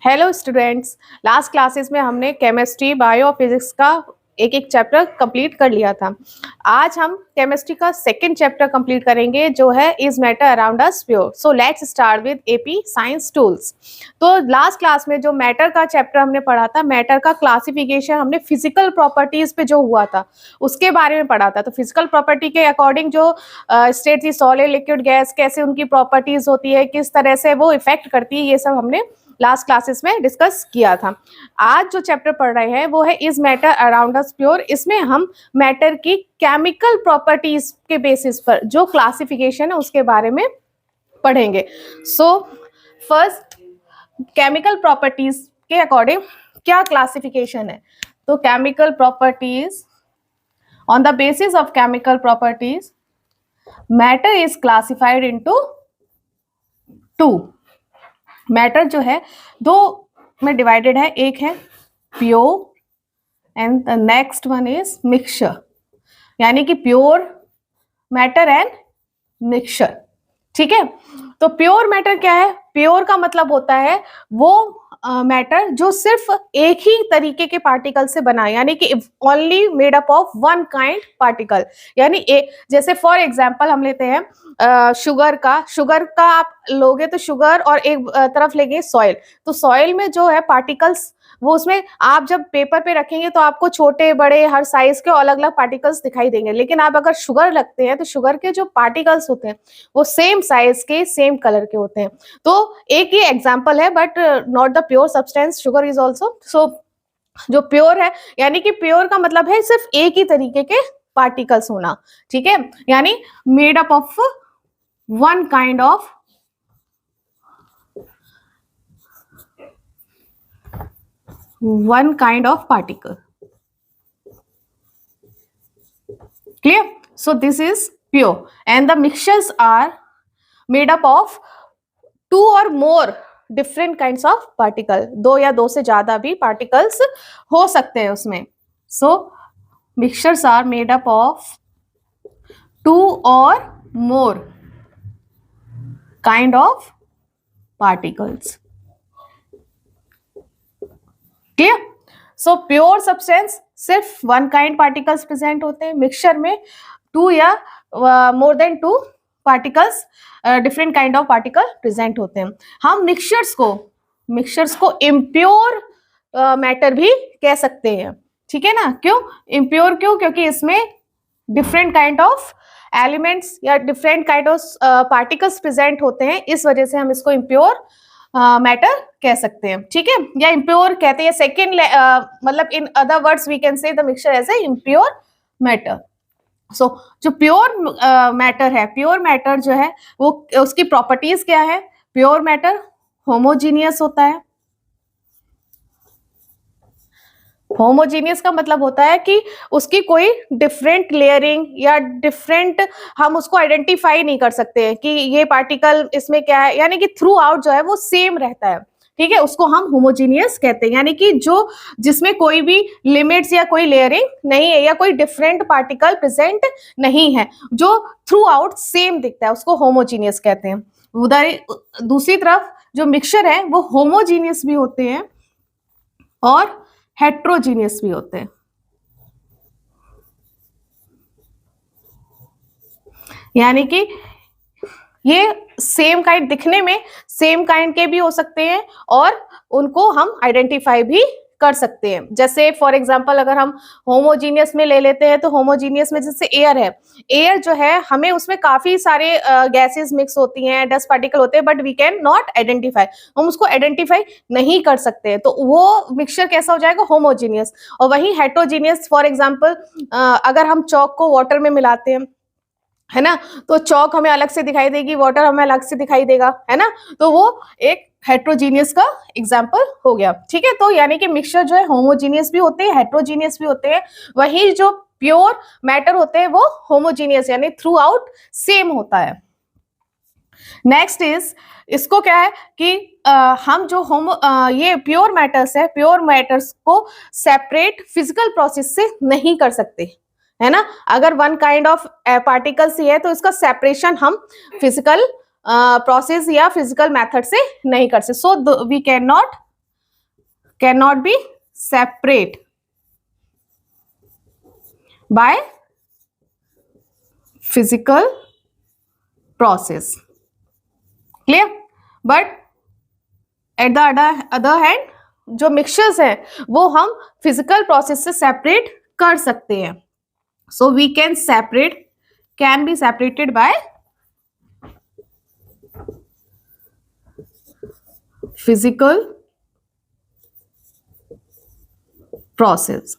Hello students. Last classes में हमने chemistry bio physics का एक एक चैप्टर कंप्लीट कर लिया था। आज हम केमिस्ट्री का सेकंड चैप्टर कंप्लीट करेंगे जो है is matter around us pure. So let's start with AP science tools. तो लास्ट क्लास में जो मैटर का चैप्टर हमने पढ़ा था, मैटर का क्लासिफिकेशन हमने फिजिकल प्रॉपर्टीज पे जो हुआ था उसके बारे में पढ़ा था। तो फिजिकल प्रॉपर्टी के अकॉर्डिंग जो स्टेट थी, सॉलिड, लिक्विड, गैस, कैसे उनकी प्रॉपर्टीज होती है, किस तरह से वो इफेक्ट करती है, ये सब हमने लास्ट क्लासेस में डिस्कस किया था। आज जो चैप्टर पढ़ रहे हैं वो है is matter around us pure. इसमें हम मैटर की केमिकल प्रॉपर्टीज के बेसिस पर जो क्लासिफिकेशन है उसके बारे में पढ़ेंगे। सो फर्स्ट, केमिकल प्रॉपर्टीज के अकॉर्डिंग क्या क्लासिफिकेशन है। तो chemical properties, on the basis of chemical properties matter is classified into two. Matter जो है दो में डिवाइडेड है, एक है pure and the next one is mixture, यानी कि प्योर मैटर एंड मिक्सचर। ठीक है, तो प्योर मैटर क्या है? प्योर का मतलब होता है वो मैटर जो सिर्फ एक ही तरीके के पार्टिकल से बना है, यानी कि only made up of one kind particle. यानी एक, जैसे फॉर एग्जांपल हम लेते हैं शुगर का आप लोगे तो शुगर, और एक तरफ लेंगे सॉइल। तो सॉइल में जो है पार्टिकल्स, वो उसमें आप जब पेपर पे रखेंगे तो आपको छोटे बड़े हर साइज के अलग अलग पार्टिकल्स दिखाई देंगे, लेकिन आप अगर शुगर लगते हैं तो शुगर के जो पार्टिकल्स होते हैं वो सेम साइज के, सेम कलर के होते हैं। तो एक ये एग्जांपल है, but not the pure substance, sugar is also. So जो प्योर है, यानी कि प्योर का मतलब है सिर्फ एक ही तरीके के पार्टिकल्स होना। ठीक है, यानी made up of one kind of particle. Clear? So this is pure, and the mixtures are made up of two or more different kinds of particle. दो या दो से ज्यादा भी particles हो सकते हैं उसमें। So mixtures are made up of two or more kind of particles. Clear? So pure substance सिर्फ वन काइंड पार्टिकल्स प्रेजेंट होते हैं, मिक्सचर में टू या more than two particles, different kind of particle present होते हैं। हम mixtures को impure matter भी कह सकते हैं। ठीक है ना? क्यों इम्प्योर? क्योंकि इसमें डिफरेंट काइंड ऑफ एलिमेंट्स या different kind of particles present होते हैं, इस वजह से हम इसको इम्प्योर मैटर कह सकते हैं। ठीक है, या इम्प्योर कहते हैं। सेकेंड मतलब in other words we can say the mixture as a impure matter. So जो प्योर मैटर है, प्योर मैटर जो है वो उसकी प्रॉपर्टीज क्या है? प्योर मैटर होमोजीनियस होता है। होमोजीनियस का मतलब होता है कि उसकी कोई डिफरेंट लेयरिंग या डिफरेंट, हम उसको आइडेंटिफाई नहीं कर सकते हैं कि ये पार्टिकल इसमें क्या है, यानी कि थ्रू आउट जो है वो सेम रहता है। ठीक है, उसको हम होमोजीनियस कहते हैं, यानी कि जो जिसमें कोई भी लिमिट्स या कोई लेयरिंग नहीं है या कोई डिफरेंट पार्टिकल प्रेजेंट नहीं है, जो थ्रू आउट सेम दिखता है, उसको होमोजीनियस कहते हैं। उधर दूसरी तरफ जो मिक्सचर है वो होमोजीनियस भी होते हैं और हेट्रोजीनियस भी होते हैं। यानी कि ये सेम काइंड, दिखने में सेम काइंड के भी हो सकते हैं और उनको हम आइडेंटिफाई भी कर सकते हैं। जैसे फॉर एग्जांपल अगर हम होमोजीनियस में ले लेते हैं तो होमोजीनियस में जैसे एयर है, एयर जो है हमें उसमें काफी सारे गैसेस मिक्स होती हैं, डस्ट पार्टिकल होते हैं, but we can not identify, हम उसको आइडेंटिफाई नहीं कर सकते हैं, तो वो मिक्सचर कैसा हो जाएगा? होमोजीनियस। और वहीं हेट्रोजीनियस, फॉर एग्जाम्पल अगर हम चॉक को वाटर में मिलाते हैं, है ना, तो चॉक हमें अलग से दिखाई देगी, वाटर हमें अलग से दिखाई देगा, है ना, तो वो एक हेट्रोजीनियस का एग्जाम्पल हो गया। ठीक है, तो यानी कि मिक्सचर जो है होमोजीनियस भी होते हैं, हेट्रोजीनियस भी होते हैं। वही जो प्योर मैटर होते हैं वो होमोजीनियस यानी थ्रू आउट सेम होता है। नेक्स्ट इज, इसको क्या है कि हम जो ये प्योर मैटर्स है, प्योर मैटर्स को सेपरेट फिजिकल प्रोसेस से नहीं कर सकते, है ना। अगर वन काइंड ऑफ पार्टिकल्स ही है तो इसका सेपरेशन हम फिजिकल प्रोसेस या फिजिकल मेथड से नहीं कर सकते। So we can not cannot be separate by physical process. Clear? But at the other hand, जो मिक्सचर्स हैं वो हम फिजिकल प्रोसेस से सेपरेट कर सकते हैं. So we can be separated by physical process.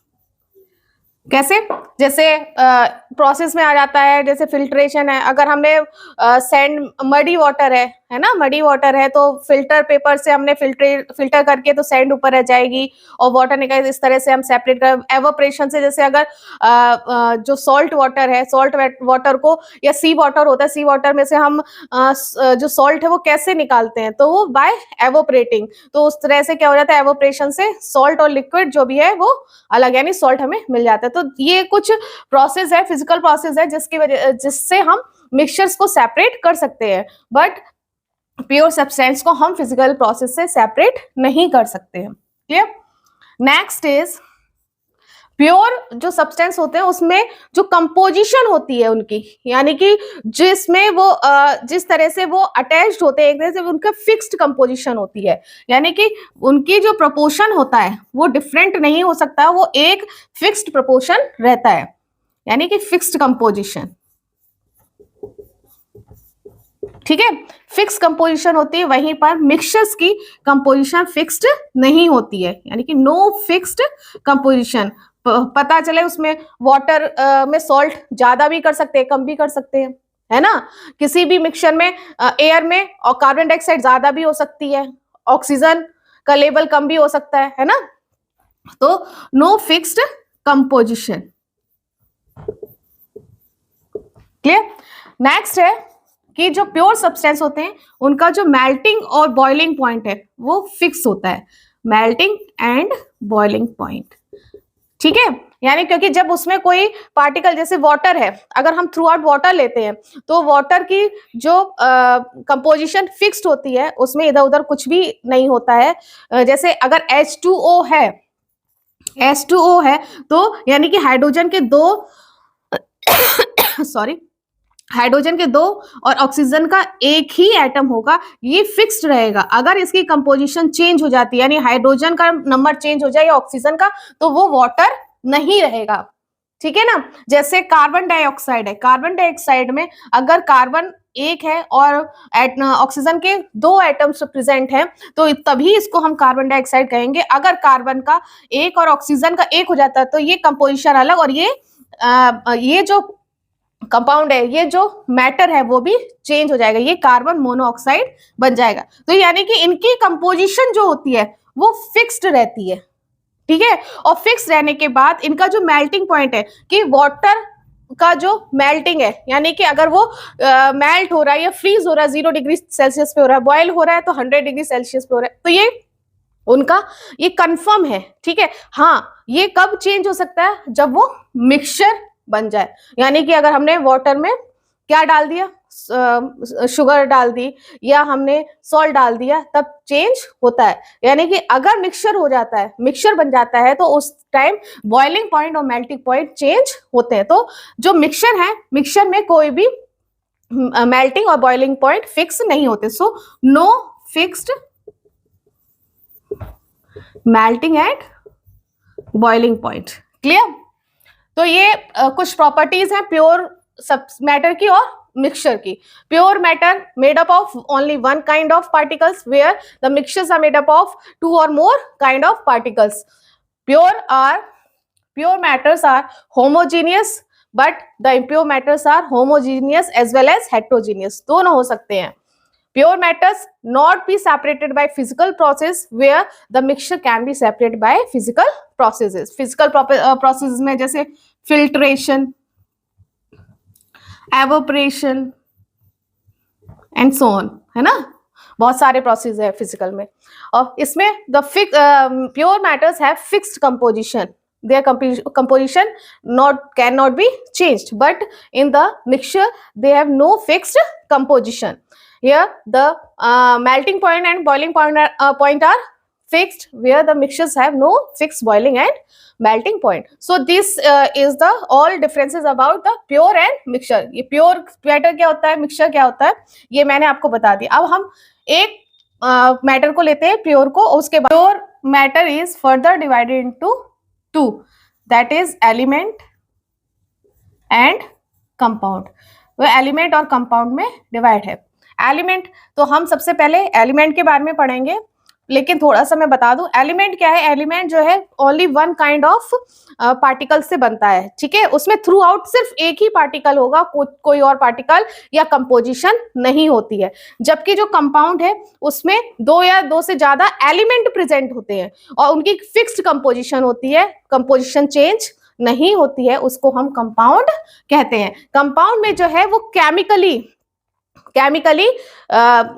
कैसे? जैसे प्रोसेस में आ जाता है, जैसे फिल्ट्रेशन है. अगर हमने सैंड मडी वाटर है ना, मडी वाटर है तो फिल्टर पेपर से हमने फिल्टर करके तो सैंड ऊपर रह जाएगी और वाटर निकल. इस तरह से हम सेपरेट कर. एवोपरेशन से जैसे अगर जो सॉल्ट वाटर है, सॉल्ट वाटर को, या सी वाटर होता है, सी वाटर में से हम जो सॉल्ट है वो कैसे निकालते हैं, तो वो बाय एवोपरेटिंग. तो उस तरह से क्या हो जाता है, एवोपरेशन से सॉल्ट और लिक्विड जो भी है वो अलग, यानी सॉल्ट हमें मिल जाता है. तो ये कुछ प्रोसेस है, फिजिकल प्रोसेस है, जिससे हम मिक्सचर्स को सेपरेट कर सकते हैं. बट प्योर सब्सटेंस को हम फिजिकल प्रोसेस से सेपरेट नहीं कर सकते हैं. क्लियर? नेक्स्ट इज प्योर जो सब्सटेंस होते हैं उसमें जो कंपोजिशन होती है उनकी, यानी कि जिसमें वो जिस तरह से वो अटैच्ड होते हैं एक तरह से, उनका फिक्स्ड कंपोजिशन होती है. यानी कि उनकी जो प्रोपोर्शन होता है वो डिफरेंट नहीं हो सकता, वो एक फिक्स्ड प्रोपोर्शन रहता है, यानी कि फिक्स्ड कंपोजिशन. ठीक है, फिक्स कंपोजिशन होती है. वहीं पर मिक्सचर्स की कंपोजिशन फिक्स्ड नहीं होती है, यानी कि नो फिक्स्ड कंपोजिशन. पता चले उसमें वाटर में सॉल्ट ज्यादा भी कर सकते हैं, कम भी कर सकते हैं, है ना. किसी भी मिक्सचर में एयर में और कार्बन डाइऑक्साइड ज्यादा भी हो सकती है, ऑक्सीजन का लेवल कम भी हो सकता है ना. तो no fixed composition. Clear? Next है कि जो प्योर सब्सटेंस होते हैं उनका जो मेल्टिंग और बॉइलिंग पॉइंट है वो फिक्स होता है. Melting and boiling point. ठीक है, यानी क्योंकि जब उसमें कोई पार्टिकल, जैसे वाटर है, अगर हम थ्रू आउट वाटर लेते हैं तो वाटर की जो कंपोजिशन फिक्स्ड होती है, उसमें इधर उधर कुछ भी नहीं होता है. जैसे अगर H2O है तो यानी कि हाइड्रोजन के दो हाइड्रोजन के दो और ऑक्सीजन का एक ही एटम होगा, ये फिक्स्ड रहेगा. अगर इसकी कंपोजिशन चेंज हो जाती है, यानी हाइड्रोजन का नंबर चेंज हो जाए या ऑक्सीजन का, तो वो वाटर नहीं रहेगा. ठीक है ना. जैसे कार्बन डाइऑक्साइड है, कार्बन डाइऑक्साइड में अगर कार्बन एक है और ऑक्सीजन के दो एटम्स प्रेजेंट हैं तो तभी इसको हम कार्बन डाइऑक्साइड कहेंगे. अगर कार्बन का एक और ऑक्सीजन का एक हो जाता है तो ये कंपोजिशन अलग, और ये जो कंपाउंड है, ये जो मैटर है वो भी चेंज हो जाएगा, ये कार्बन मोनोऑक्साइड बन जाएगा. तो यानी कि इनकी कंपोजिशन जो होती है वो फिक्स्ड रहती है. ठीक है, और फिक्स रहने के बाद इनका जो मेल्टिंग पॉइंट है, कि वाटर का जो मेल्टिंग है, यानी कि अगर वो मेल्ट हो रहा है या फ्रीज हो रहा है 0 डिग्री सेल्सियस पे हो रहा है, बॉयल हो रहा है तो 100 डिग्री सेल्सियस पे हो रहा है, तो ये उनका ये कंफर्म है. ठीक है. हाँ, ये कब चेंज हो सकता है, जब वो मिक्सचर बन जाए. यानी कि अगर हमने वाटर में क्या डाल दिया, शुगर डाल दी या हमने सॉल्ट डाल दिया, तब चेंज होता है. यानी कि अगर मिक्सचर हो जाता है, मिक्सचर बन जाता है, तो उस टाइम बॉइलिंग पॉइंट और मेल्टिंग पॉइंट चेंज होते हैं. तो जो मिक्सचर है, मिक्सचर में कोई भी मेल्टिंग और बॉइलिंग पॉइंट फिक्स नहीं होते. So no fixed melting and boiling point. Clear? तो ये कुछ प्रॉपर्टीज हैं प्योर मैटर की और मिक्सचर की. Pure matter made up of only one kind of particles, where the mixtures are made up of 2 or more kind of particles. Pure matters are homogeneous, but the impure matters are homogeneous as well as heterogeneous. दोनों हो सकते हैं. Pure matters not be separated by physical process, where the mixture can be separated by physical processes. Physical processes में जैसे filtration, evaporation and so on, है ना. बहुत सारे प्रोसेस है फिजिकल में, और इसमें the pure matters have fixed composition. Their composition cannot be changed, but in the mixture they have no fixed composition. Here the melting point and boiling point are fixed where the mixtures have no fixed boiling and melting point. So this is the all differences about the pure and mixture. ये pure matter क्या होता है, mixture क्या होता है, ये मैंने आपको बता दिया. अब हम एक मैटर को लेते हैं, प्योर को. उसके बाद pure matter is further divided into two, that is element and compound. वो एलिमेंट और कंपाउंड में डिवाइड है. एलिमेंट तो हम सबसे पहले एलिमेंट के बारे में पढ़ेंगे, लेकिन थोड़ा सा मैं बता दूं एलिमेंट क्या है. एलिमेंट जो है only one kind of particle से बनता है, ठीक है. उसमें थ्रू आउट सिर्फ एक ही पार्टिकल होगा, कोई और पार्टिकल या कंपोजिशन नहीं होती है. जबकि जो कंपाउंड है उसमें दो या दो से ज्यादा एलिमेंट प्रेजेंट होते हैं और उनकी फिक्स्ड कंपोजिशन होती है, कंपोजिशन चेंज नहीं होती है, उसको हम कंपाउंड कहते हैं. कंपाउंड में जो है वो केमिकली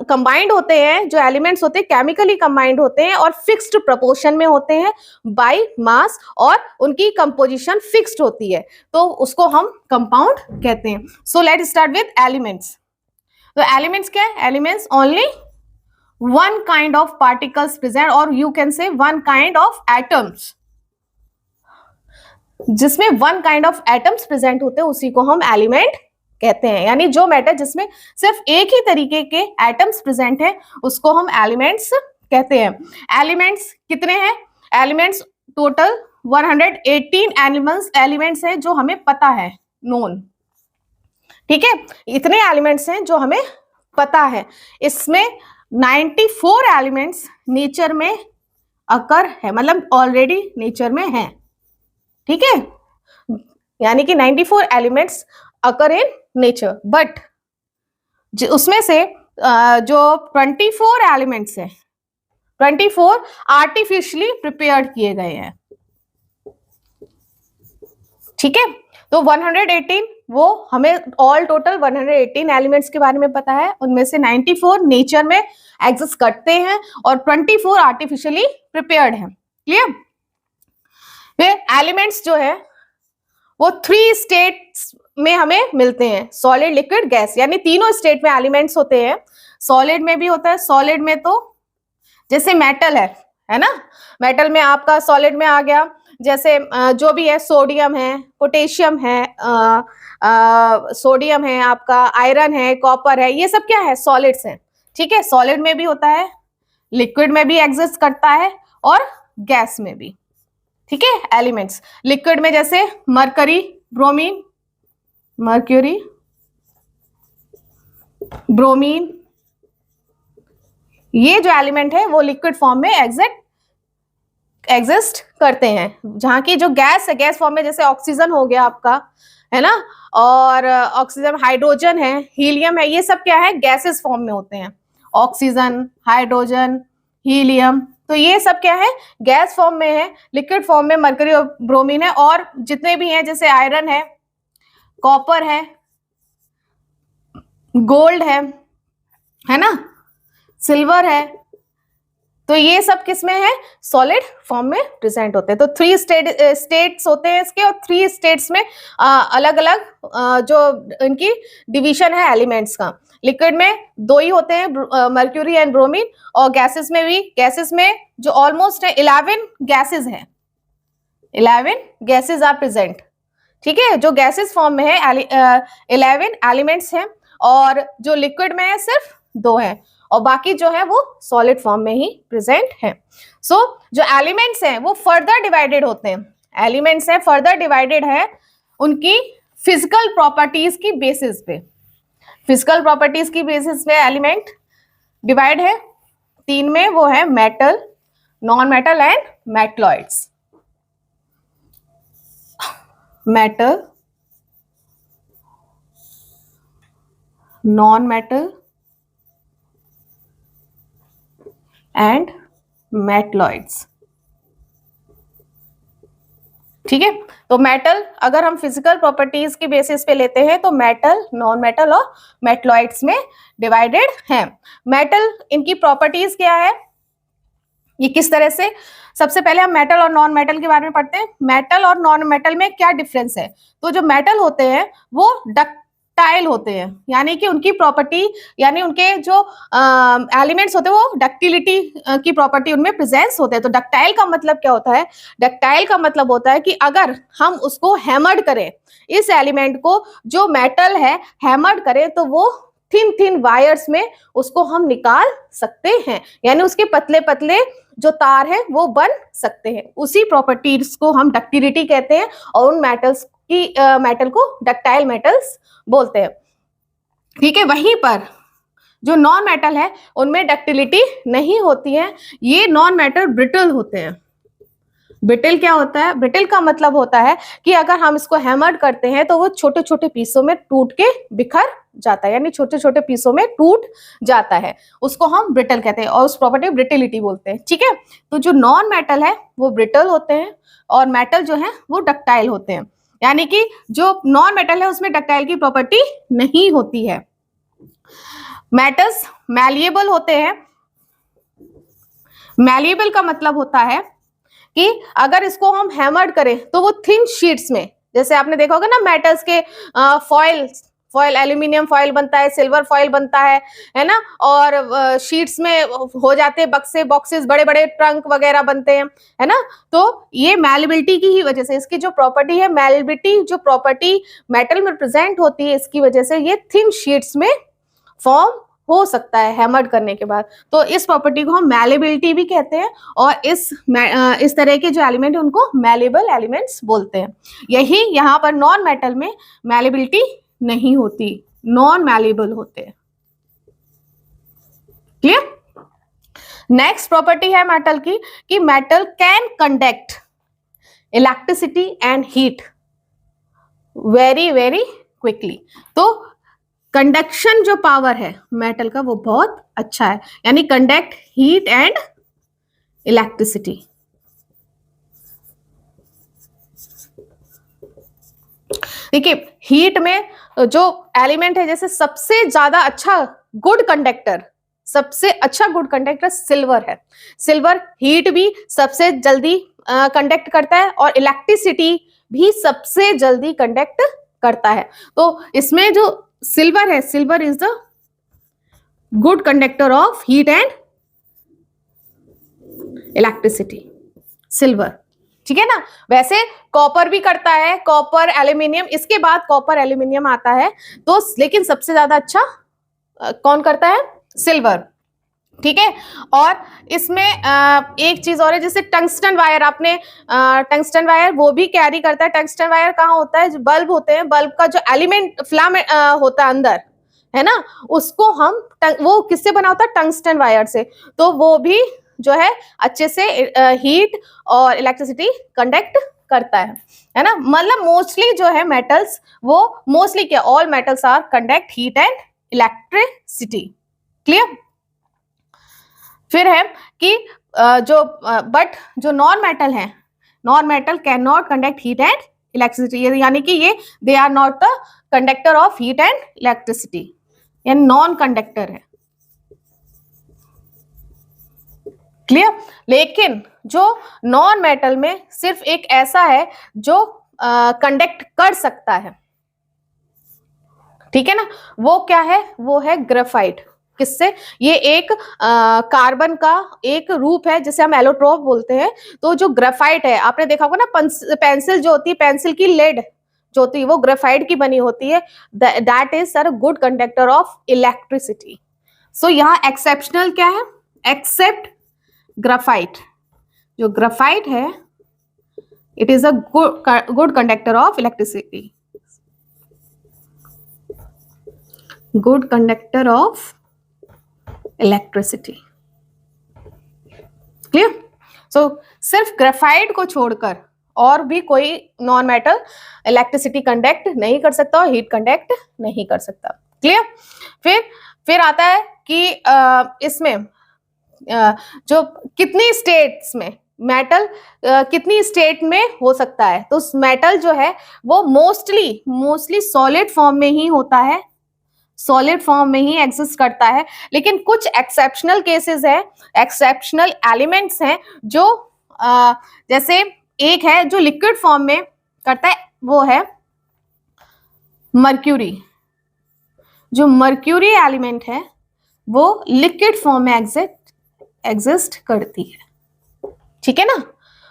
कंबाइंड होते हैं. जो एलिमेंट्स होते हैं केमिकली कंबाइंड होते हैं और फिक्स्ड प्रोपोर्शन में होते हैं बाय मास, और उनकी कंपोजिशन फिक्स्ड होती है, तो उसको हम कंपाउंड कहते हैं. So let's start with elements. तो एलिमेंट्स क्या है? Elements only one kind of particles present, और you can say one kind of atoms. जिसमें one kind of atoms present होते हैं उसी को हम एलिमेंट कहते हैं. यानी जो मैटर जिसमें सिर्फ एक ही तरीके के एटम्स प्रेजेंट है उसको हम एलिमेंट्स कहते हैं. एलिमेंट्स कितने हैं? एलिमेंट्स टोटल 118 एलिमेंट्स हैं जो हमें पता है, नोन. ठीक है, इतने एलिमेंट्स हैं जो हमें पता है. इसमें 94 एलिमेंट्स नेचर में अकर है, मतलब ऑलरेडी नेचर में है. ठीक है, यानी कि 94 elements occur in nature, but उसमें से जो 24 एलिमेंट्स हैं, 24 आर्टिफिशियली प्रिपेयर्ड किए गए हैं. ठीक है, तो 118 वो हमें ऑल टोटल 118 एलिमेंट्स के बारे में पता है. उनमें से 94 नेचर में एग्जिस्ट करते हैं और 24 आर्टिफिशियली प्रिपेयर्ड हैं. क्लियर? फिर एलिमेंट्स जो है वो 3 स्टेट्स में हमें मिलते हैं, सॉलिड, लिक्विड, गैस. यानी तीनों स्टेट में एलिमेंट्स होते हैं. सॉलिड में भी होता है. सॉलिड में तो जैसे मेटल है ना, मेटल में आपका सॉलिड में आ गया जैसे जो भी है, सोडियम है, पोटेशियम है, सोडियम है, आपका आयरन है, कॉपर है, ये सब क्या है? सॉलिड्स हैं. ठीक है, सॉलिड में भी होता है, लिक्विड में भी एग्जिस्ट करता है और गैस में भी. ठीक है, एलिमेंट्स लिक्विड में जैसे मरकरी, ब्रोमीन, मर्क्यूरी, ब्रोमीन, ये जो एलिमेंट है वो लिक्विड फॉर्म में एग्जिस्ट करते हैं. जहां की जो गैस है, गैस फॉर्म में जैसे ऑक्सीजन हो गया आपका, है ना, और ऑक्सीजन, हाइड्रोजन है, हीलियम है, ये सब क्या है? गैसेस फॉर्म में होते हैं. ऑक्सीजन, हाइड्रोजन, हीलियम, तो ये सब क्या है? गैस फॉर्म में है. लिक्विड फॉर्म में मरकरी और ब्रोमीन है, और जितने भी हैं जैसे आयरन है, कॉपर है, गोल्ड है ना, सिल्वर है, तो ये सब किस में है? सॉलिड फॉर्म में प्रेजेंट होते हैं. तो 3 स्टेट्स होते हैं इसके, और 3 स्टेट्स में अलग अलग जो इनकी डिवीजन है एलिमेंट्स का. लिक्विड में 2 ही होते हैं, मर्क्यूरी एंड ब्रोमीन, और गैसेस में भी, गैसेस में जो ऑलमोस्ट है 11 गैसेस हैं, 11 गैसेस आर प्रेजेंट. ठीक है, जो गैसेस फॉर्म में है 11 एलिमेंट्स हैं, और जो लिक्विड में है सिर्फ 2 है, और बाकी जो है वो सॉलिड फॉर्म में ही प्रेजेंट है. सो जो एलिमेंट्स हैं वो फर्दर डिवाइडेड होते हैं. एलिमेंट्स हैं फर्दर डिवाइडेड है उनकी फिजिकल प्रॉपर्टीज की बेसिस पे. फिजिकल प्रॉपर्टीज की बेसिस पे एलिमेंट डिवाइड है 3 में, वो है metal, non metal and metalloids. Metal, non metal and metalloids. ठीक है, तो मेटल अगर हम फिजिकल प्रॉपर्टीज की बेसिस पे लेते हैं तो मेटल, नॉन मेटल और मेटलॉइड्स में डिवाइडेड हैं. मेटल, इनकी प्रॉपर्टीज क्या है, ये किस तरह से? सबसे पहले हम मेटल और नॉन मेटल के बारे में पढ़ते हैं. मेटल और नॉन मेटल में क्या डिफरेंस है? तो जो मेटल होते हैं वो डक्टाइल होते हैं, यानी कि उनकी प्रॉपर्टी, यानी उनके जो एलिमेंट्स होते हैं वो डक्टिलिटी की प्रॉपर्टी उनमें प्रेजेंस होते हैं। तो डक्टाइल का मतलब क्या होता है? डक्टाइल का मतलब होता है कि अगर हम उसको हैमर्ड करें, इस एलिमेंट को जो मेटल है हैमर्ड करें, तो वो थिन थिन वायर्स में उसको हम निकाल सकते हैं, यानी उसके पतले पतले जो तार है वो बन सकते हैं। उसी प्रॉपर्टीज को हम डक्टिलिटी कहते हैं और उन मेटल्स की मेटल को डक्टाइल मेटल्स बोलते हैं। ठीक है, वहीं पर जो नॉन मेटल है उनमें डक्टिलिटी नहीं होती है, ये नॉन मेटल ब्रिटल होते हैं। ब्रिटल क्या होता है? ब्रिटल का मतलब होता है कि अगर हम इसको हैमर करते हैं तो वो छोटे छोटे पीसों में टूट के बिखर जाता है, यानी छोटे छोटे पीसों में टूट जाता है, उसको हम ब्रिटल कहते हैं और उस प्रॉपर्टी ब्रिटिलिटी बोलते हैं। ठीक है, तो जो नॉन मेटल है वो ब्रिटल होते हैं और मेटल जो है वो डक्टाइल होते हैं, यानी कि जो नॉन मेटल है उसमें डक्टाइल की प्रॉपर्टी नहीं होती है। मेटल्स मैलिएबल होते हैं। मैलिएबल का मतलब होता है कि अगर इसको हम हैमर्ड करें तो वो थिन शीट्स में, जैसे आपने देखा होगा ना मेटल्स के फॉयल एल्यूमिनियम फॉयल बनता है, सिल्वर फॉयल बनता है ना, और शीट्स में हो जाते हैं बक्से बॉक्सेस, बड़े बड़े ट्रंक वगैरह बनते हैं, है ना। तो ये मैलिबिलिटी की ही वजह से, इसकी जो प्रॉपर्टी है मैलिबिलिटी, जो प्रॉपर्टी मेटल में प्रेजेंट होती है, इसकी वजह से ये थिन शीट्स में फॉर्म हो सकता है हैमर्ड करने के बाद। तो इस प्रॉपर्टी को हम मैलेबिलिटी भी कहते हैं और इस तरह के जो एलिमेंट है उनको मैलेबल एलिमेंट्स बोलते हैं। यही यहाँ पर नॉन मेटल में मैलेबिलिटी नहीं होती, नॉन मैलेबल होते हैं। क्लियर? नेक्स्ट प्रॉपर्टी है मेटल की कि metal can conduct electricity and heat very very quickly. तो कंडक्शन जो पावर है मेटल का वो बहुत अच्छा है, यानी कंडक्ट हीट एंड इलेक्ट्रिसिटी। देखिए, हीट में जो एलिमेंट है, जैसे सबसे ज्यादा अच्छा गुड कंडक्टर, सबसे अच्छा गुड कंडक्टर सिल्वर है। सिल्वर हीट भी सबसे जल्दी कंडक्ट करता है और इलेक्ट्रिसिटी भी सबसे जल्दी कंडक्ट करता है। तो इसमें जो सिल्वर है, silver is the good conductor of heat and electricity, silver. ठीक है ना। वैसे कॉपर भी करता है, कॉपर एल्यूमिनियम, इसके बाद कॉपर एल्यूमिनियम आता है, तो लेकिन सबसे ज्यादा अच्छा कौन करता है? सिल्वर। ठीक है, और इसमें एक चीज और है, जैसे टंगस्टन वायर, आपने टंगस्टन वायर वो भी कैरी करता है। टंगस्टन वायर कहाँ होता है? जो बल्ब होते हैं, बल्ब का जो एलिमेंट फिलामेंट होता है अंदर, है ना, उसको हम वो किससे बना होता है? टंगस्टन वायर से। तो वो भी जो है अच्छे से हीट और इलेक्ट्रिसिटी कंडक्ट करता है ना। मतलब मोस्टली जो है मेटल्स, वो मोस्टली क्या, all metals are conduct heat and electricity. Clear? फिर है कि जो नॉन मेटल है, non metal can not conduct heat and electricity, यानी कि ये they are not the conductor of heat and electricity, ये नॉन कंडक्टर है। क्लियर? लेकिन जो नॉन मेटल में सिर्फ एक ऐसा है जो कंडक्ट कर सकता है, ठीक है ना, वो क्या है? वो है ग्रेफाइट। किससे? ये एक कार्बन का एक रूप है जिसे हम एलोट्रोप बोलते हैं। तो जो ग्रेफाइट है, आपने देखा होगा ना, पेंसिल जो होती है, पेंसिल की लेड जो होती है वो ग्रेफाइट की बनी होती है। That is sir good conductor of electricity. So यहाँ एक्सेप्शनल क्या है? Except graphite. जो ग्रेफाइट है, it is a good conductor of electricity, good conductor of electricity. Clear? So सिर्फ ग्रेफाइट को छोड़कर और भी कोई नॉन मेटल इलेक्ट्रिसिटी कंडक्ट नहीं कर सकता और हीट कंडक्ट नहीं कर सकता। क्लियर? फिर आता है कि इसमें जो कितनी स्टेट्स में मेटल कितनी स्टेट में हो सकता है। तो मेटल जो है वो मोस्टली सॉलिड फॉर्म में ही होता है, सॉलिड फॉर्म में ही एग्जिस्ट करता है। लेकिन कुछ एक्सेप्शनल केसेस है, एक्सेप्शनल एलिमेंट्स हैं जो जैसे एक है जो लिक्विड फॉर्म में करता है, वो है मर्क्यूरी। जो मर्क्यूरी एलिमेंट है वो लिक्विड फॉर्म में एग्जिस्ट करती है, ठीक है ना।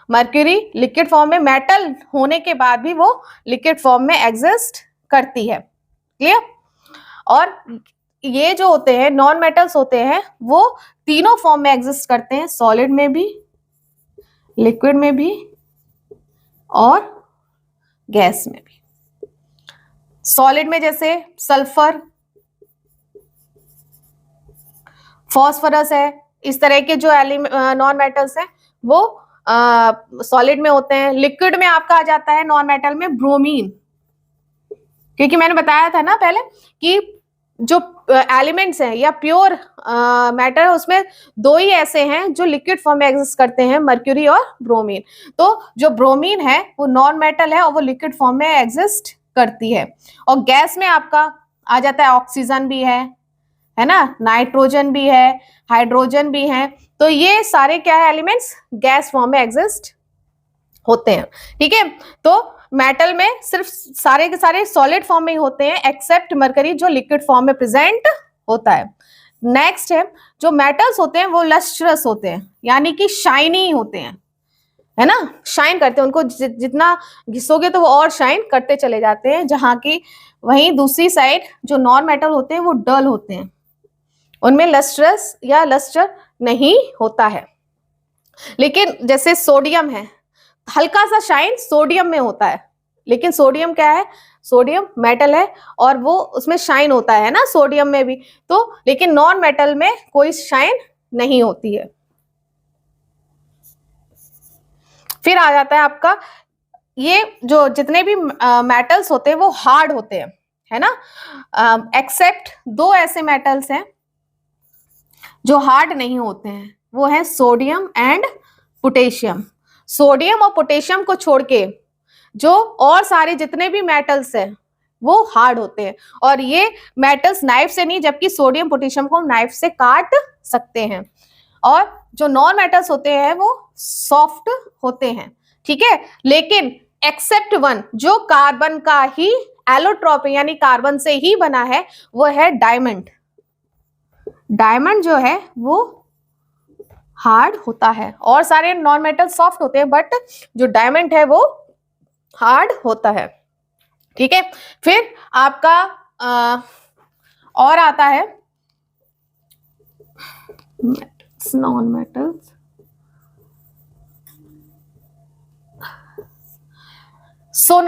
मर्क्यूरी लिक्विड फॉर्म में, मेटल होने के बाद भी वो लिक्विड फॉर्म में एग्जिस्ट करती है, क्लियर। और ये जो होते हैं नॉन मेटल्स होते हैं वो तीनों फॉर्म में एग्जिस्ट करते हैं, सॉलिड में भी, लिक्विड में भी और गैस में भी। सॉलिड में जैसे सल्फर, फॉस्फोरस है, इस तरह के जो नॉन मेटल्स हैं वो सॉलिड में होते हैं। लिक्विड में आपका आ जाता है नॉन मेटल में ब्रोमीन, क्योंकि मैंने बताया था ना पहले कि जो एलिमेंट्स हैं या प्योर मैटर है उसमें दो ही ऐसे हैं जो लिक्विड फॉर्म में एग्जिस्ट करते हैं, मर्क्यूरी और ब्रोमीन। तो जो ब्रोमीन है वो नॉन मेटल है और वो लिक्विड फॉर्म में एग्जिस्ट करती है। और गैस में आपका आ जाता है ऑक्सीजन भी है ना, नाइट्रोजन भी है, हाइड्रोजन भी है। तो ये सारे क्या है एलिमेंट्स, गैस फॉर्म में एग्जिस्ट होते हैं, ठीक है। तो मेटल में सिर्फ सारे के सारे सॉलिड फॉर्म में ही होते हैं एक्सेप्ट मरकरी जो लिक्विड फॉर्म में प्रेजेंट होता है। नेक्स्ट है, जो मेटल्स होते हैं वो लस्ट्रस होते हैं, यानी कि शाइनी होते हैं, है ना, शाइन करते हैं। उनको जितना घिसोगे तो वो और शाइन करते चले जाते हैं, जहां की वहीं दूसरी साइड जो नॉन मेटल होते हैं वो डल होते हैं, उनमें लस्ट्रस या लस्टर नहीं होता है। लेकिन जैसे सोडियम है, हल्का सा शाइन सोडियम में होता है, लेकिन सोडियम क्या है, सोडियम मेटल है और वो उसमें शाइन होता है ना सोडियम में भी। तो लेकिन नॉन मेटल में कोई शाइन नहीं होती है। फिर आ जाता है आपका, ये जो जितने भी मेटल्स होते हैं वो हार्ड होते हैं, है ना, एक्सेप्ट दो ऐसे मेटल्स हैं जो हार्ड नहीं होते हैं, वो है सोडियम एंड पोटेशियम। सोडियम और पोटेशियम को छोड़ के जो और सारे जितने भी मेटल्स हैं वो हार्ड होते हैं। और ये मेटल्स नाइफ से नहीं, जबकि सोडियम पोटेशियम को हम नाइफ से काट सकते हैं। और जो नॉन मेटल्स होते हैं वो सॉफ्ट होते हैं, ठीक है। लेकिन एक्सेप्ट वन, जो कार्बन का ही एलोट्रोप है यानी कार्बन से ही बना है, वो है डायमंड। डायमंड जो है वो हार्ड होता है, और सारे नॉन मेटल सॉफ्ट होते हैं, बट जो डायमंड है वो हार्ड होता है, ठीक है। फिर आपका और आता है नॉन मेटल्स,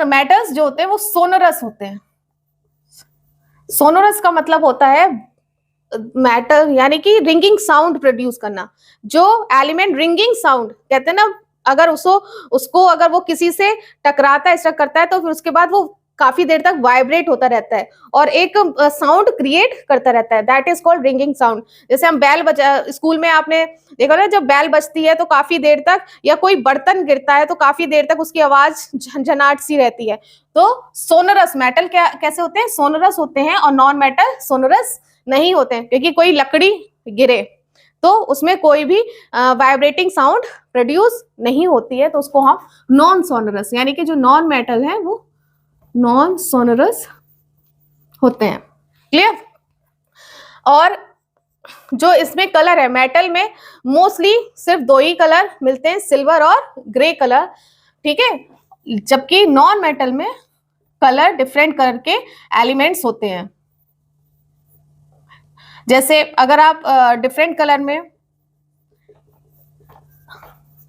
मेटल्स जो होते हैं वो सोनरस होते हैं। सोनरस का मतलब होता है मैटर यानी कि रिंगिंग साउंड प्रोड्यूस करना। जो एलिमेंट रिंगिंग साउंड कहते हैं ना, अगर उसको अगर वो किसी से टकराता है, स्ट्रक करता है, तो फिर उसके बाद वो काफी देर तक वाइब्रेट होता रहता है और एक साउंड क्रिएट करता रहता है, that is called ringing sound. जैसे हम बेल स्कूल में आपने देखा ना, जब बेल बजती है तो काफी देर तक, या कोई बर्तन गिरता है तो काफी देर तक उसकी आवाज झनझनाट सी रहती है। तो सोनरस मेटल कैसे होते हैं, सोनरस होते हैं, और नॉन मेटल सोनरस नहीं होते हैं, क्योंकि कोई लकड़ी गिरे तो उसमें कोई भी वाइब्रेटिंग साउंड प्रोड्यूस नहीं होती है, तो उसको हम नॉन सोनरस, यानी कि जो नॉन मेटल है वो नॉन सोनरस होते हैं, क्लियर। और जो इसमें कलर है, मेटल में मोस्टली सिर्फ दो ही कलर मिलते हैं, सिल्वर और ग्रे कलर, ठीक है। जबकि नॉन मेटल में कलर डिफरेंट कलर के एलिमेंट्स होते हैं। जैसे अगर आप डिफरेंट कलर में,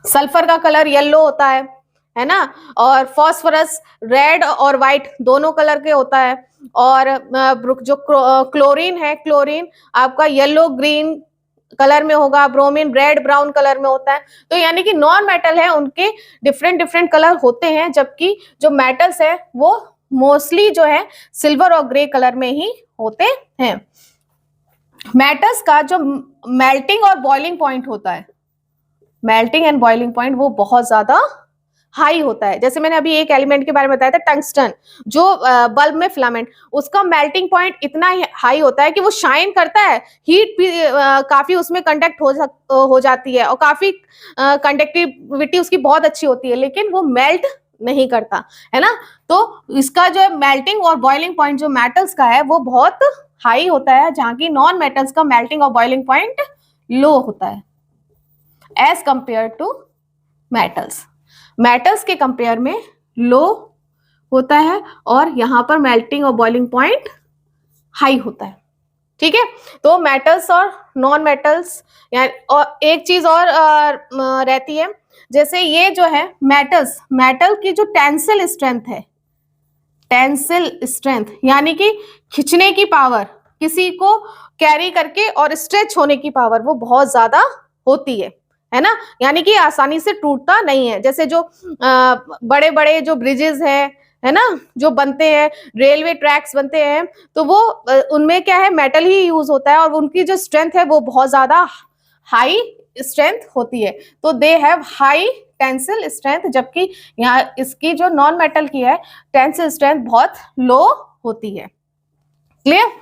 सल्फर का कलर येलो होता है ना, और फॉस्फोरस रेड और व्हाइट दोनों कलर के होता है, और जो क्लोरीन है, क्लोरीन आपका येलो ग्रीन कलर में होगा, ब्रोमीन रेड ब्राउन कलर में होता है। तो यानी कि नॉन मेटल है उनके डिफरेंट डिफरेंट कलर होते हैं, जबकि जो मेटल्स है वो मोस्टली जो है सिल्वर और ग्रे कलर में ही होते हैं। मेटल्स का जो मेल्टिंग और बॉइलिंग पॉइंट होता है, मेल्टिंग एंड बॉइलिंग पॉइंट वो बहुत ज्यादा हाई होता है। जैसे मैंने अभी एक एलिमेंट के बारे में बताया था, टंगस्टन, जो बल्ब में फिलामेंट, उसका मेल्टिंग पॉइंट इतना हाई होता है कि वो शाइन करता है, हीट भी काफी उसमें कंडक्ट हो जाती है, और काफी कंडक्टिविटी उसकी बहुत अच्छी होती है, लेकिन वो मेल्ट नहीं करता, है ना। तो इसका जो मेल्टिंग और बॉइलिंग पॉइंट जो मेटल्स का है वो बहुत हाई होता है, जहां की नॉन मेटल्स का मेल्टिंग और बॉइलिंग पॉइंट लो होता है as compare to metals. Metals के कंपेयर में लो होता है और यहां पर मेल्टिंग और बॉइलिंग पॉइंट हाई होता है। ठीक है, तो मेटल्स और नॉन मेटल्स, यानी और एक चीज और रहती है, जैसे ये जो है मेटल्स, मेटल की जो टेंसिल स्ट्रेंथ है, टेंसिल स्ट्रेंथ यानी कि खींचने की पावर, किसी को कैरी करके और स्ट्रेच होने की पावर वो बहुत ज्यादा होती है ना, यानी कि आसानी से टूटता नहीं है। जैसे जो बड़े बड़े जो ब्रिजेस है ना, जो बनते हैं, रेलवे ट्रैक्स बनते हैं, तो वो उनमें क्या है, मेटल ही यूज होता है और उनकी जो स्ट्रेंथ है वो बहुत ज्यादा हाई स्ट्रेंथ होती है, तो they have high tensile strength, जबकि यहाँ इसकी जो नॉन मेटल की है टेंसिल स्ट्रेंथ बहुत लो होती है। क्लियर?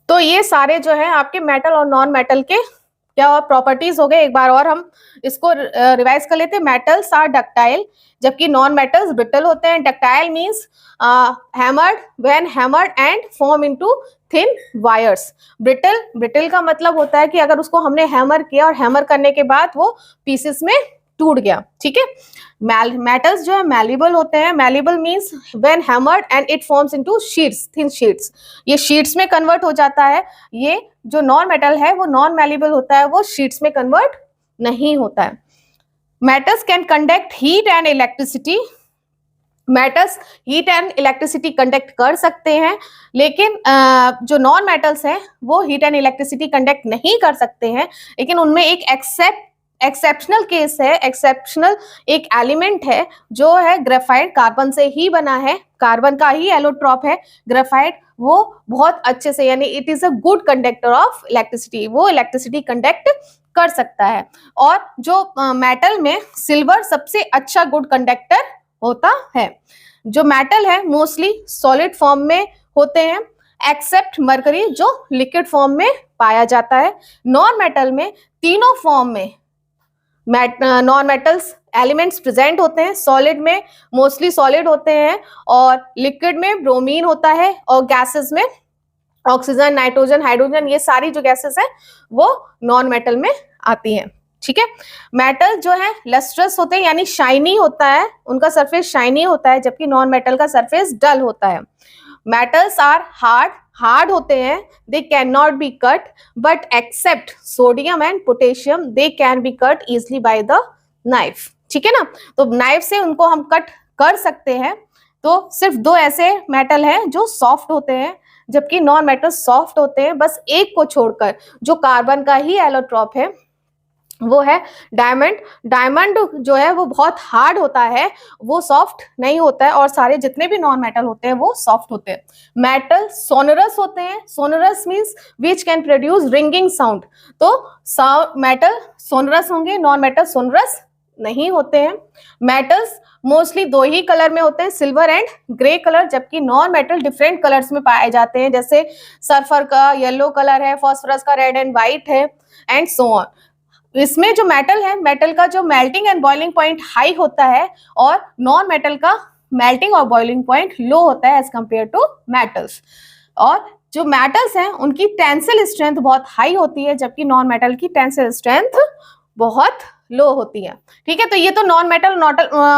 तो ये सारे जो है आपके मेटल और नॉन मेटल के क्या और प्रॉपर्टीज हो गए। एक बार और हम इसको रिवाइज कर लेते हैं। मेटल्स आर डक्टाइल, जबकि नॉन मेटल्स ब्रिटल होते हैं। Ductile means hammered, when hammered and form into thin wires. Brittle, brittle का मतलब होता है कि अगर उसको हमने हैमर किया और हैमर करने के बाद वो पीसेस में टूट गया। ठीक है, मेटल्स जो है मैलिबल होते हैं। Malleable means when hammered and it forms into sheets, thin sheets, ये शीट्स में कन्वर्ट हो जाता है। ये जो नॉन मेटल है वो नॉन मैलिबल होता है, वो शीट्स में कन्वर्ट नहीं होता है। Metals can conduct heat and electricity, metals heat and electricity conduct कर सकते हैं, लेकिन जो नॉन मेटल्स हैं वो हीट एंड इलेक्ट्रिसिटी कंडक्ट नहीं कर सकते हैं। लेकिन उनमें एक एक्सेप्शनल केस है, एक्सेप्शनल एक एलिमेंट है जो है ग्रेफाइट, कार्बन से ही बना है, कार्बन का ही एलोट्रॉप है ग्रेफाइट, वो बहुत अच्छे से, यानी it is a good conductor of electricity, वो इलेक्ट्रिसिटी कंडक्ट कर सकता है। और जो मेटल में सिल्वर सबसे अच्छा गुड कंडक्टर होता है। जो मेटल है मोस्टली सॉलिड फॉर्म में होते हैं, एक्सेप्ट मरकरी जो लिक्विड फॉर्म में पाया जाता है। नॉन मेटल में तीनों फॉर्म में नॉन मेटल्स एलिमेंट्स प्रेजेंट होते हैं। सॉलिड में मोस्टली सॉलिड होते हैं, और लिक्विड में ब्रोमीन होता है, और गैसेस में ऑक्सीजन, नाइट्रोजन, हाइड्रोजन, ये सारी जो गैसेस हैं वो नॉन मेटल में आती हैं। ठीक है, मेटल जो है लस्ट्रस होते हैं, यानी शाइनी होता है, उनका सरफेस शाइनी होता है, जबकि नॉन मेटल का सरफेस डल होता है। मेटल्स आर हार्ड, हार्ड होते हैं, they can not be cut, but except sodium and potassium they can be cut easily by the knife. ठीक है ना, तो नाइफ से उनको हम कट कर सकते हैं। तो सिर्फ दो ऐसे मेटल हैं जो सॉफ्ट होते हैं, जबकि नॉन मेटल सॉफ्ट होते हैं, बस एक को छोड़कर जो कार्बन का ही एलोट्रॉप है वो है डायमंड। डायमंड जो है वो बहुत हार्ड होता है, वो सॉफ्ट नहीं होता है, और सारे जितने भी नॉन मेटल होते हैं वो सॉफ्ट होते हैं। मेटल सोनरस होते हैं, sonorous means which can produce ringing sound, तो मेटल सोनरस होंगे, नॉन मेटल सोनरस नहीं होते हैं। मेटल्स मोस्टली दो ही कलर में होते हैं, सिल्वर एंड ग्रे कलर, जबकि नॉन मेटल डिफरेंट कलर्स में पाए जाते हैं, जैसे सल्फर का येलो कलर है, फास्फोरस का रेड एंड व्हाइट है, एंड सो ऑन। इसमें जो मेटल है, मेटल का जो melting and boiling point high होता है, और नॉन मेटल का मेल्टिंग और बॉइलिंग पॉइंट लो होता है एज कंपेयर टू मेटल्स। और जो मेटल्स हैं उनकी टेंसिल स्ट्रेंथ बहुत हाई होती है, जबकि नॉन मेटल की टेंसिल स्ट्रेंथ बहुत लो होती है। ठीक है, तो ये तो नॉन मेटल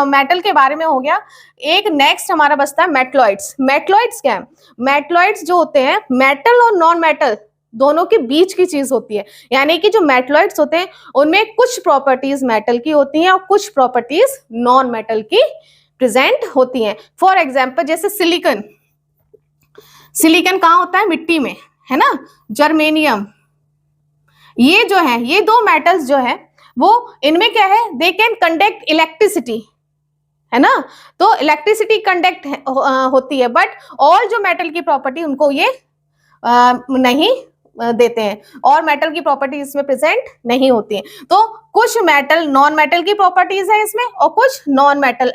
मेटल के बारे में हो गया। एक नेक्स्ट हमारा बचता है मेटलॉइड्स। मेटलॉइड्स क्या है? मेटलॉइड्स जो होते हैं मेटल और नॉन मेटल दोनों के बीच की चीज होती है, यानी कि जो मेटलॉइड्स होते हैं उनमें कुछ प्रॉपर्टीज मेटल की होती हैं और कुछ प्रॉपर्टीज नॉन मेटल की प्रेजेंट होती हैं। फॉर एग्जांपल जैसे सिलिकॉन, सिलिकॉन कहाँ होता है? मिट्टी में, है ना। जर्मेनियम, ये जो है, ये दो मेटल्स जो है वो इनमें क्या है, दे कैन कंडक्ट इलेक्ट्रिसिटी, है ना, तो इलेक्ट्रिसिटी कंडक्ट होती है, बट ऑल जो मेटल की प्रॉपर्टी उनको ये नहीं देते हैं, और मेटल की प्रॉपर्टी इसमें प्रेजेंट नहीं होती है। तो कुछ मेटल नॉन मेटल की प्रॉपर्टीज है इसमें, और कुछ नॉन मेटल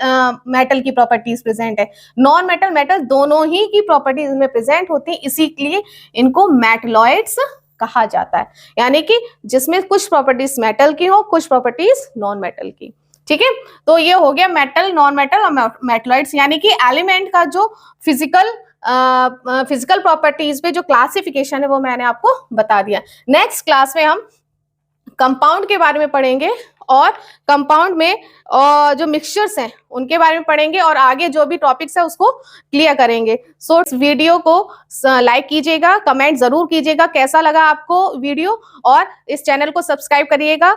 मेटल की प्रॉपर्टीज प्रेजेंट है। नॉन मेटल मेटल दोनों ही की प्रॉपर्टीज इसमें प्रेजेंट होती है, इसीलिए इनको मेटलॉइड्स कहा जाता है, यानी कि जिसमें कुछ प्रॉपर्टीज मेटल की हो, कुछ प्रॉपर्टीज नॉन मेटल की। ठीक है, तो ये हो गया मेटल, नॉन मेटल और मेटलॉइड्स, यानी कि एलिमेंट का जो फिजिकल फिजिकल प्रॉपर्टीज पे जो क्लासिफिकेशन है वो मैंने आपको बता दिया। नेक्स्ट क्लास में हम कंपाउंड के बारे में पढ़ेंगे और कंपाउंड में जो मिक्सचर्स हैं उनके बारे में पढ़ेंगे और आगे जो भी टॉपिक्स है उसको क्लियर करेंगे। सो इस वीडियो को लाइक कीजिएगा, कमेंट जरूर कीजिएगा कैसा लगा आपको वीडियो, और इस चैनल को सब्सक्राइब करिएगा।